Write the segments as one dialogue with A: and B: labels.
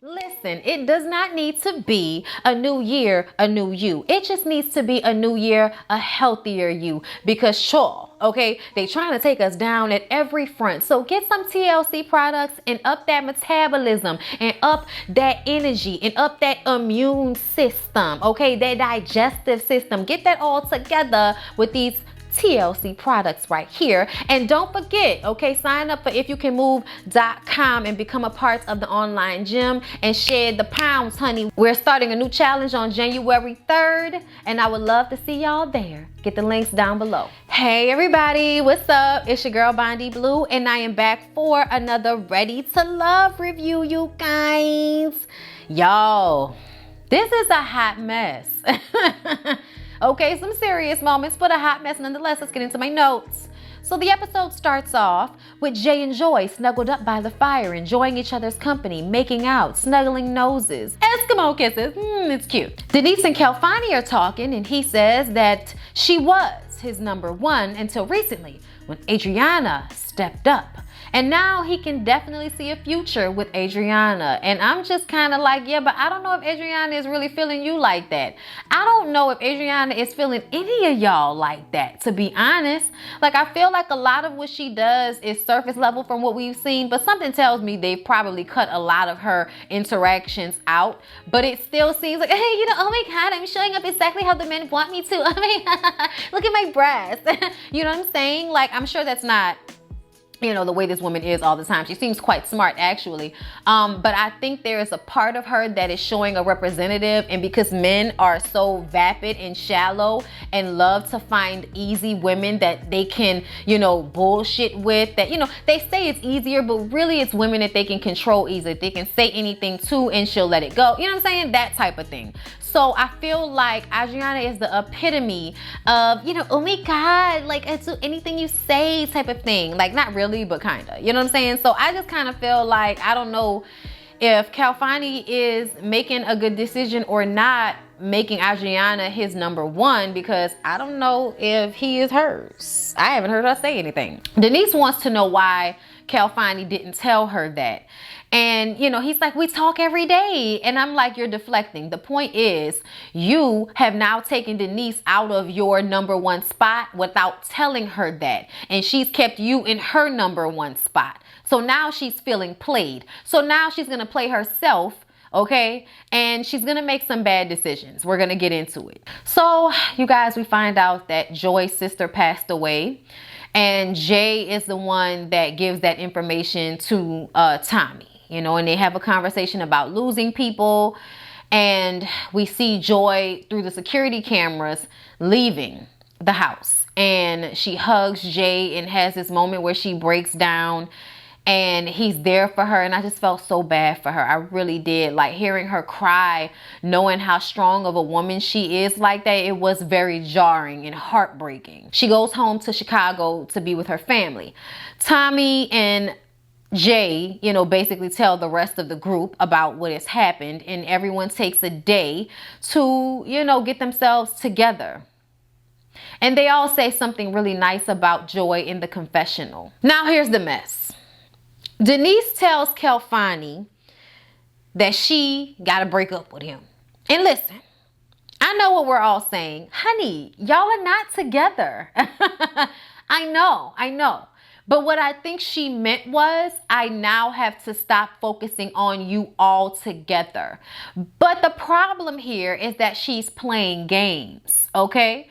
A: Listen, it does not need to be a new year, a new you. It just needs to be a new year, a healthier you. Because sure, okay, they trying to take us down at every front. So get some TLC products and up that metabolism and up that energy and up that immune system, okay, that digestive system. Get that all together with these TLC products right here. And don't forget, okay, sign up for ifyoucanmove.com and become a part of the online gym and shed the pounds, honey. We're starting a new challenge on January 3rd, and I would love to see y'all there. Get the links down below. Hey everybody, what's up? It's your girl Bondy Blue, and I am back for another Ready to Love review, you guys. Yo, this is a hot mess. Okay, some serious moments, but a hot mess nonetheless. Let's get into my notes. So the episode starts off with Jay and Joy snuggled up by the fire, enjoying each other's company, making out, snuggling noses, Eskimo kisses. It's cute. Denise and Kelfani are talking, and he says that she was his number one until recently when Adriana stepped up. And now he can definitely see a future with Adriana. And I'm just kind of like, yeah, but I don't know if Adriana is really feeling you like that. I don't know if Adriana is feeling any of y'all like that, to be honest. Like, I feel like a lot of what she does is surface level from what we've seen, but something tells me they've probably cut a lot of her interactions out. But it still seems like, hey, oh my God, I'm showing up exactly how the men want me to. I mean, look at my breasts. You know what I'm saying? Like, I'm sure that's not the way this woman is all the time. She seems quite smart, actually. But I think there is a part of her that is showing a representative, and because men are so vapid and shallow and love to find easy women that they can, bullshit with, that, they say it's easier, but really it's women that they can control easily. They can say anything to and she'll let it go. You know what I'm saying? That type of thing. So I feel like Adriana is the epitome of, oh my God, like, I do anything you say type of thing. Like, not really, but kind of. You know what I'm saying? So I just kind of feel like, I don't know if Kelfani is making a good decision or not, making Adriana his number one, because I don't know if he is hers. I haven't heard her say anything. Denise wants to know why Kelfani didn't tell her that. And, he's like, we talk every day. And I'm like, you're deflecting. The point is, you have now taken Denise out of your number one spot without telling her that. And she's kept you in her number one spot. So now she's feeling played. So now she's going to play herself. Okay, and she's gonna make some bad decisions. We're gonna get into it. So, you guys, we find out that Joy's sister passed away, and Jay is the one that gives that information to Tommy. And they have a conversation about losing people, and we see Joy through the security cameras leaving the house, and she hugs Jay and has this moment where she breaks down. And he's there for her, and I just felt so bad for her. I really did. Like, hearing her cry, knowing how strong of a woman she is like that, it was very jarring and heartbreaking. She goes home to Chicago to be with her family. Tommy and Jay, basically tell the rest of the group about what has happened, and everyone takes a day to, get themselves together. And they all say something really nice about Joy in the confessional. Now, here's the mess. Denise tells Kelfani that she got to break up with him. And listen, I know what we're all saying. Honey, y'all are not together. I know. But what I think she meant was, I now have to stop focusing on you all together. But the problem here is that she's playing games, okay?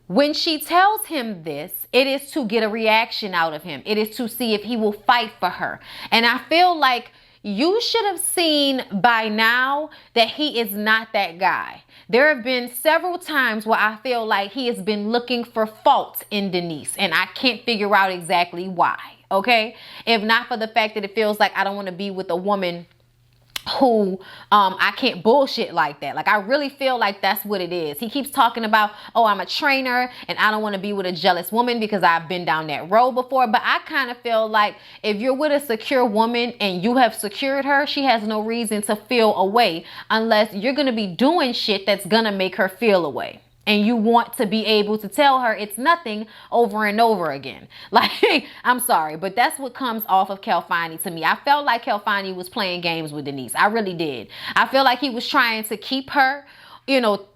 A: When she tells him this, it is to get a reaction out of him. It is to see if he will fight for her. And I feel like you should have seen by now that he is not that guy. There have been several times where I feel like he has been looking for fault in Denise, and I can't figure out exactly why, okay? If not for the fact that it feels like I don't want to be with a woman who I can't bullshit like that. Like, I really feel like that's what it is. He keeps talking about, oh, I'm a trainer and I don't want to be with a jealous woman because I've been down that road before. But I kind of feel like if you're with a secure woman and you have secured her, she has no reason to feel away unless you're going to be doing shit that's going to make her feel away. and you want to be able to tell her it's nothing over and over again. Like, I'm sorry, but that's what comes off of Kelfani to me. I felt like Kelfani was playing games with Denise. I really did. I feel like he was trying to keep her, you know,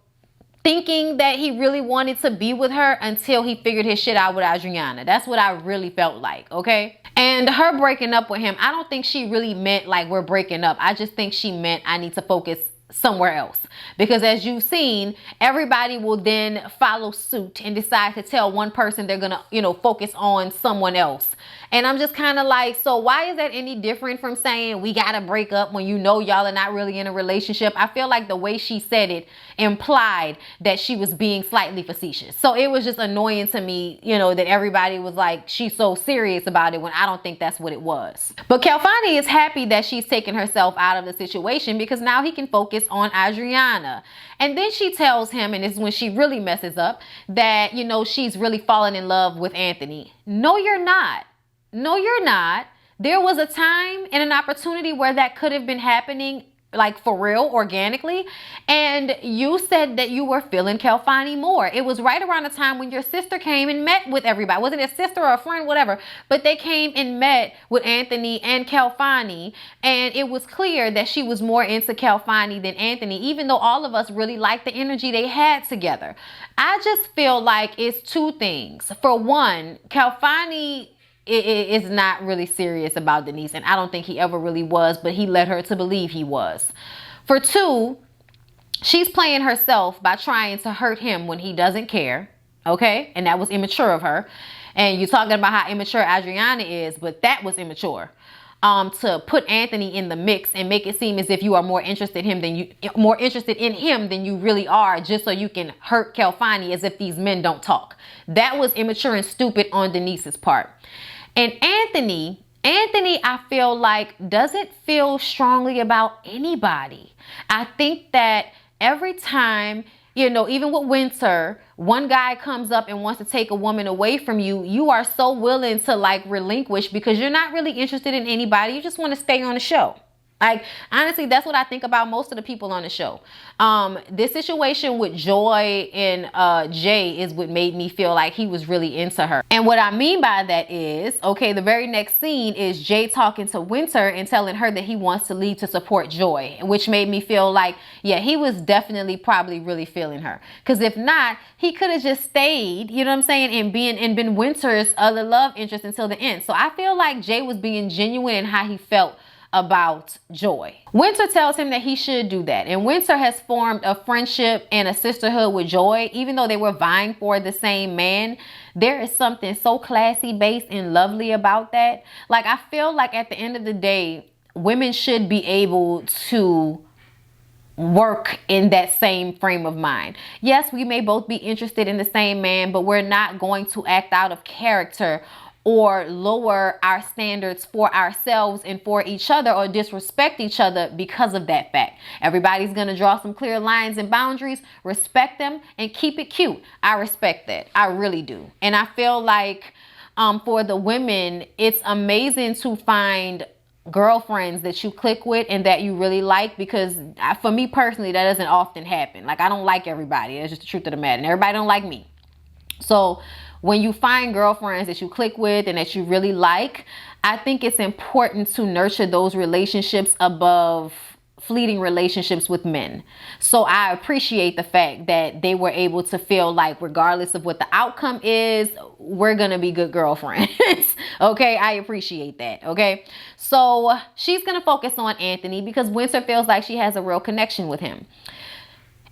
A: thinking that he really wanted to be with her until he figured his shit out with Adriana. That's what I really felt like, okay? And her breaking up with him, I don't think she really meant like we're breaking up. I just think she meant I need to focus somewhere else. Because as you've seen, everybody will then follow suit and decide to tell one person they're gonna, you know, focus on someone else. And I'm just kind of like, so why is that any different from saying we gotta break up when you know y'all are not really in a relationship? I feel like the way she said it implied that she was being slightly facetious. So it was just annoying to me, you know, that everybody was like, she's so serious about it, when I don't think that's what it was. But Kelfani is happy that she's taken herself out of the situation because now he can focus on Adriana. And then she tells him, and this is when she really messes up, that, you know, she's really fallen in love with Anthony. No, you're not. No, you're not. There was a time and an opportunity where that could have been happening, like for real, organically. And you said that you were feeling Kelfani more. It was right around the time when your sister came and met with everybody. Wasn't it a sister or a friend, whatever? But they came and met with Anthony and Kelfani. And it was clear that she was more into Kelfani than Anthony, even though all of us really liked the energy they had together. I just feel like it's two things. For one, Kelfani is not really serious about Denise, and I don't think he ever really was, but he led her to believe he was. For two, she's playing herself by trying to hurt him when he doesn't care, okay? And that was immature of her. And you're talking about how immature Adriana is, but that was immature. To put Anthony in the mix and make it seem as if you are more interested in him than you really are, just so you can hurt Kelfani as if these men don't talk. That was immature and stupid on Denise's part. And Anthony, I feel like, doesn't feel strongly about anybody. I think that every time, you know, even with Winter, one guy comes up and wants to take a woman away from you, you are so willing to like relinquish because you're not really interested in anybody. You just want to stay on the show. Like, honestly, that's what I think about most of the people on the show. This situation with Joy and Jay is what made me feel like he was really into her. And what I mean by that is, okay, the very next scene is Jay talking to Winter and telling her that he wants to leave to support Joy, which made me feel like, yeah, he was definitely probably really feeling her. Because if not, he could have just stayed, you know what I'm saying, and been Winter's other love interest until the end. So I feel like Jay was being genuine in how he felt about Joy. Winter tells him that he should do that, and Winter has formed a friendship and a sisterhood with Joy. Even though they were vying for the same man, there is something so classy based and lovely about that. Like, I feel like at the end of the day, women should be able to work in that same frame of mind. Yes, we may both be interested in the same man, but we're not going to act out of character or lower our standards for ourselves and for each other, or disrespect each other because of that fact. Everybody's gonna draw some clear lines and boundaries, respect them, and keep it cute. I respect that. I really do. And I feel like for the women, it's amazing to find girlfriends that you click with and that you really like, because for me personally, that doesn't often happen. Like, I don't like everybody. That's just the truth of the matter. And everybody don't like me. So when you find girlfriends that you click with and that you really like, I think it's important to nurture those relationships above fleeting relationships with men. So I appreciate the fact that they were able to feel like, regardless of what the outcome is, we're gonna be good girlfriends. Okay, I appreciate that. Okay, so she's gonna focus on Anthony because Winter feels like she has a real connection with him.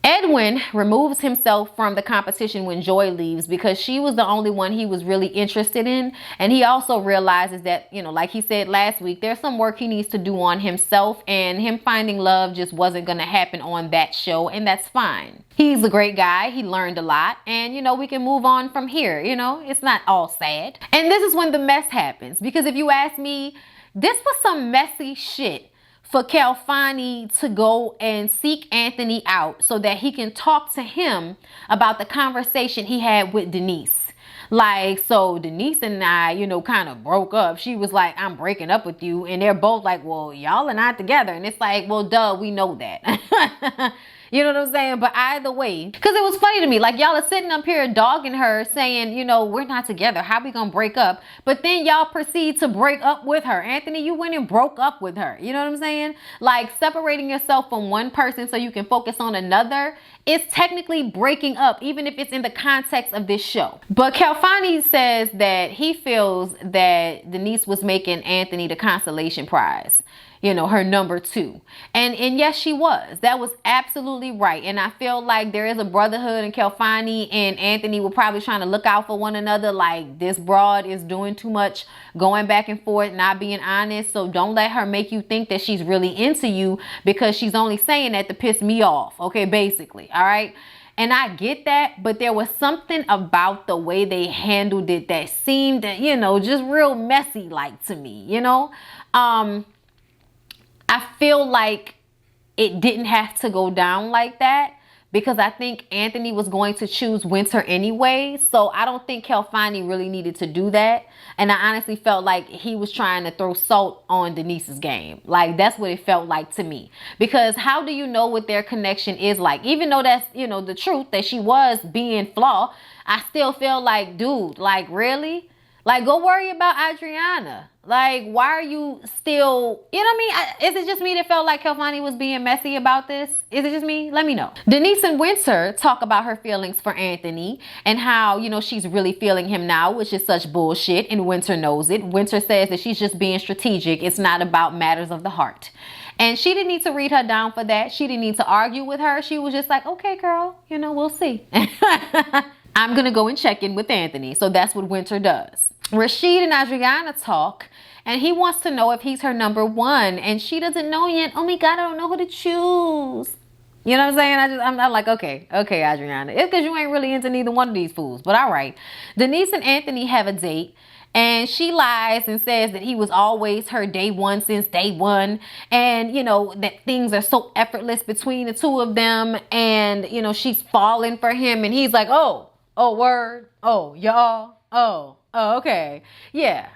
A: Edwin removes himself from the competition when Joy leaves because she was the only one he was really interested in. And he also realizes that, you know, like he said last week, there's some work he needs to do on himself, and him finding love just wasn't going to happen on that show. And that's fine. He's a great guy. He learned a lot, and, you know, we can move on from here. You know, it's not all sad. And this is when the mess happens, because if you ask me, this was some messy shit for Kelfani to go and seek Anthony out so that he can talk to him about the conversation he had with Denise. Like, so Denise and I, you know, kind of broke up. She was like, I'm breaking up with you. And they're both like, well, y'all are not together. And it's like, well, duh, we know that. You know what I'm saying? But either way, because it was funny to me, like y'all are sitting up here dogging her saying, you know, we're not together. How we gonna break up? But then y'all proceed to break up with her. Anthony, you went and broke up with her. You know what I'm saying? Like separating yourself from one person so you can focus on another is technically breaking up, even if it's in the context of this show. But Kelfani says that he feels that Denise was making Anthony the consolation prize, you know, her number 2. And yes, she was. That was absolutely right. And I feel like there is a brotherhood in Kelfani and Anthony were probably trying to look out for one another. Like, this broad is doing too much, going back and forth, not being honest. So don't let her make you think that she's really into you because she's only saying that to piss me off. Okay, basically. All right. And I get that, but there was something about the way they handled it that seemed, you know, just real messy like to me, you know? I feel like it didn't have to go down like that because I think Anthony was going to choose Winter anyway. So I don't think Kelfani really needed to do that. And I honestly felt like he was trying to throw salt on Denise's game. Like, that's what it felt like to me. Because how do you know what their connection is like? Even though that's, you know, the truth that she was being flawed, I still feel like, dude, like, really? Like, go worry about Adriana. Like, why are you still, you know what I mean? Is it just me that felt like Kelfani was being messy about this? Is it just me? Let me know. Denise and Winter talk about her feelings for Anthony and how, you know, she's really feeling him now, which is such bullshit, and Winter knows it. Winter says that she's just being strategic. It's not about matters of the heart. And she didn't need to read her down for that. She didn't need to argue with her. She was just like, okay, girl, you know, we'll see. I'm going to go and check in with Anthony. So that's what Winter does. Rashid and Adriana talk, and he wants to know if he's her number 1, and she doesn't know yet. Oh my God, I don't know who to choose. You know what I'm saying? I'm like, okay, Adriana. It's because you ain't really into neither one of these fools, but all right. Denise and Anthony have a date, and she lies and says that he was always her day one since day one, and, you know, that things are so effortless between the two of them, and, you know, she's falling for him, and he's like, oh, word, oh, y'all, oh, okay. Yeah.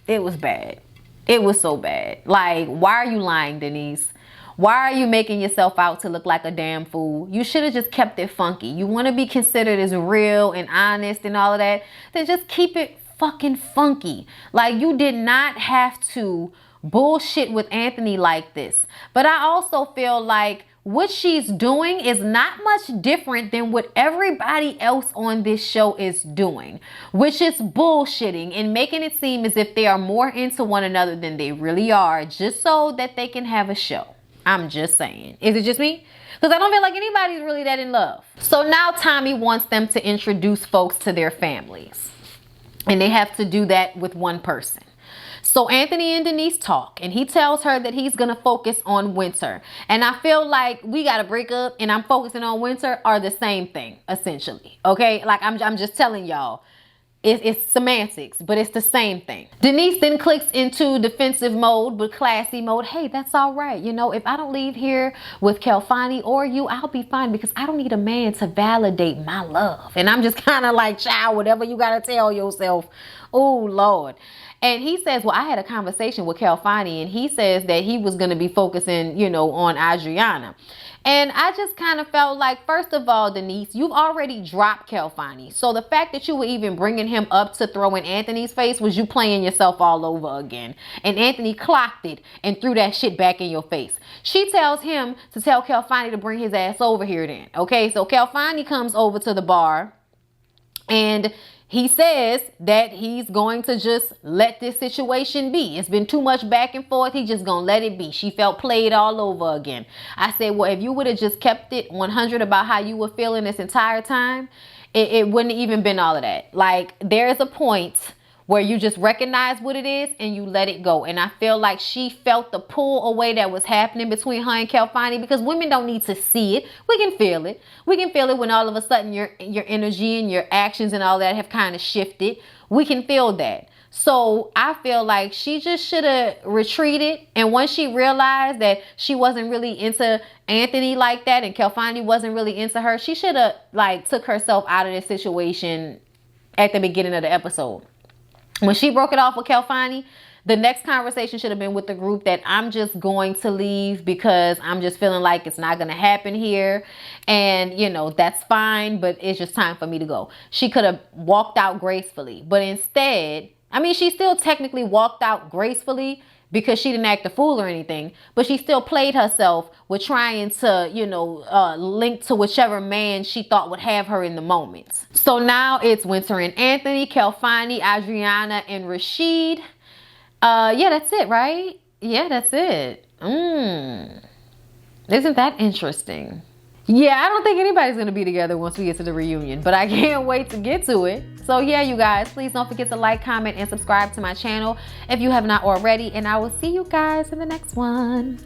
A: It was bad. It was so bad. Like, why are you lying, Denise? Why are you making yourself out to look like a damn fool? You should have just kept it funky. You want to be considered as real and honest and all of that, then just keep it fucking funky. Like, you did not have to bullshit with Anthony like this. But I also feel like what she's doing is not much different than what everybody else on this show is doing, which is bullshitting and making it seem as if they are more into one another than they really are, just so that they can have a show. I'm just saying. Is it just me? Because I don't feel like anybody's really that in love. So now Tommy wants them to introduce folks to their families, and they have to do that with one person. So Anthony and Denise talk, and he tells her that he's going to focus on Winter. And I feel like we got to break up and I'm focusing on Winter are the same thing, essentially. Okay? Like, I'm just telling y'all. It's semantics, but it's the same thing. Denise then clicks into defensive mode, but classy mode. Hey, that's all right. You know, if I don't leave here with Kelfani or you, I'll be fine because I don't need a man to validate my love. And I'm just kind of like, child, whatever you got to tell yourself. Oh, Lord. And he says, well, I had a conversation with Kelfani, and he says that he was going to be focusing, you know, on Adriana. And I just kind of felt like, first of all, Denise, you've already dropped Kelfani. So the fact that you were even bringing him up to throw in Anthony's face was you playing yourself all over again. And Anthony clocked it and threw that shit back in your face. She tells him to tell Kelfani to bring his ass over here then. Okay, so Kelfani comes over to the bar, and he says that he's going to just let this situation be. It's been too much back and forth. He's just going to let it be. She felt played all over again. I said, well, if you would have just kept it 100 about how you were feeling this entire time, it wouldn't have even been all of that. Like, there's a point where you just recognize what it is and you let it go. And I feel like she felt the pull away that was happening between her and Kelfani, because women don't need to see it. We can feel it. We can feel it when all of a sudden your energy and your actions and all that have kind of shifted. We can feel that. So I feel like she just should have retreated. And once she realized that she wasn't really into Anthony like that and Kelfani wasn't really into her, she should have like took herself out of this situation at the beginning of the episode. When she broke it off with Kelfani, The next conversation should have been with the group that I'm just going to leave because I'm just feeling like it's not going to happen here. And, you know, that's fine, but it's just time for me to go. She could have walked out gracefully, but instead, I mean, she still technically walked out gracefully because she didn't act a fool or anything, but she still played herself with trying to, you know, link to whichever man she thought would have her in the moment. So now it's Winter and Anthony, Kelfani, Adriana, and Rashid. Yeah, that's it, right? Yeah, that's it. Isn't that interesting? Yeah, I don't think anybody's going to be together once we get to the reunion, but I can't wait to get to it. So yeah, you guys, please don't forget to like, comment, and subscribe to my channel if you have not already, and I will see you guys in the next one.